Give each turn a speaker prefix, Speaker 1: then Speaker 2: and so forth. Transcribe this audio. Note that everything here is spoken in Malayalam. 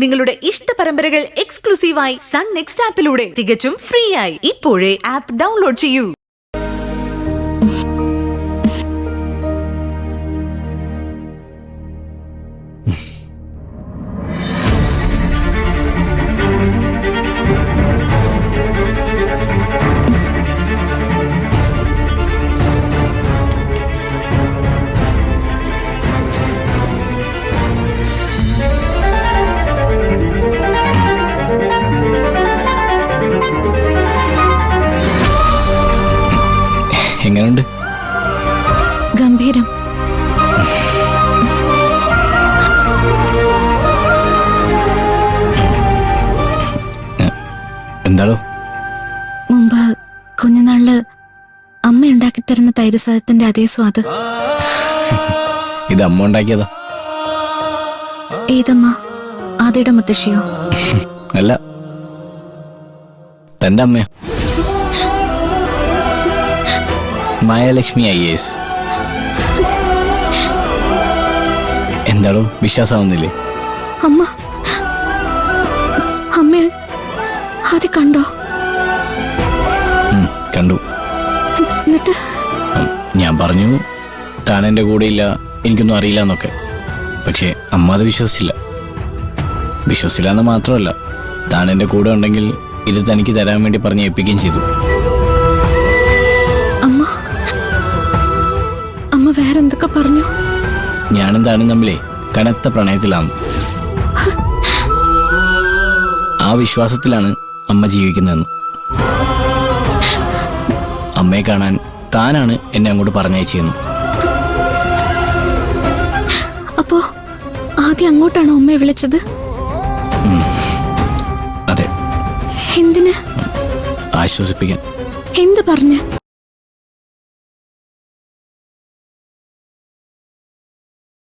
Speaker 1: നിങ്ങളുടെ ഇഷ്ട പരമ്പരകൾ എക്സ്ക്ലൂസീവായി സൺ നെക്സ്റ്റ് ആപ്പിലൂടെ തികച്ചും ഫ്രീ ആയി ഇപ്പോഴേ ആപ്പ് ഡൗൺലോഡ് ചെയ്യൂ.
Speaker 2: എങ്ങനെയുണ്ട്?
Speaker 3: ഗംഭീരം.
Speaker 2: എന്താണോ?
Speaker 3: മുമ്പ് കുഞ്ഞുനാളില് അമ്മ ഉണ്ടാക്കി തരുന്ന തൈര് സാദത്തിന്റെ അതേ സ്വാദ്.
Speaker 2: ഇത് അമ്മ ഉണ്ടാക്കിയതാ?
Speaker 3: ഏതമ്മ? ആദിയുടെ മുത്തശ്ശിയോ?
Speaker 2: അല്ല, തന്റെ അമ്മയാ, മായാലക്ഷ്മി IAS. എന്താണോ വിശ്വാസമാവുന്നില്ലേ?
Speaker 3: അമ്മ അമ്മ ആദ്യ കണ്ടോ?
Speaker 2: കണ്ടു.
Speaker 3: എന്നിട്ട്
Speaker 2: ഞാൻ പറഞ്ഞു താൻ എൻ്റെ കൂടെ ഇല്ല, എനിക്കൊന്നും അറിയില്ല എന്നൊക്കെ. പക്ഷേ അമ്മ അത് വിശ്വസിച്ചില്ല. വിശ്വസിച്ചില്ല എന്ന് മാത്രമല്ല, താൻ എൻ്റെ കൂടെ ഉണ്ടെങ്കിൽ ഇത് തനിക്ക് തരാൻ വേണ്ടി പറഞ്ഞ് ഏൽപ്പിക്കുകയും ചെയ്തു.
Speaker 3: അമ്മ വേറെന്തൊക്കെ പറഞ്ഞു?
Speaker 2: ഞാനും താനും തമ്മിലേ കനത്ത പ്രണയത്തിലാണ്. ആ വിശ്വാസത്തിലാണ് അമ്മ ജീവിക്കുന്നതെന്ന്. അമ്മയെ കാണാൻ താനാണ് എന്നെ അങ്ങോട്ട് പറഞ്ഞയച്ചെന്ന്.
Speaker 3: അപ്പോ ആദ്യം അങ്ങോട്ടാണോ അമ്മയെ വിളിച്ചത്?
Speaker 2: അതെ.
Speaker 3: എന്തിന്?
Speaker 2: ആശ്വസിപ്പിക്കാൻ.
Speaker 3: എന്ത് പറഞ്ഞ്?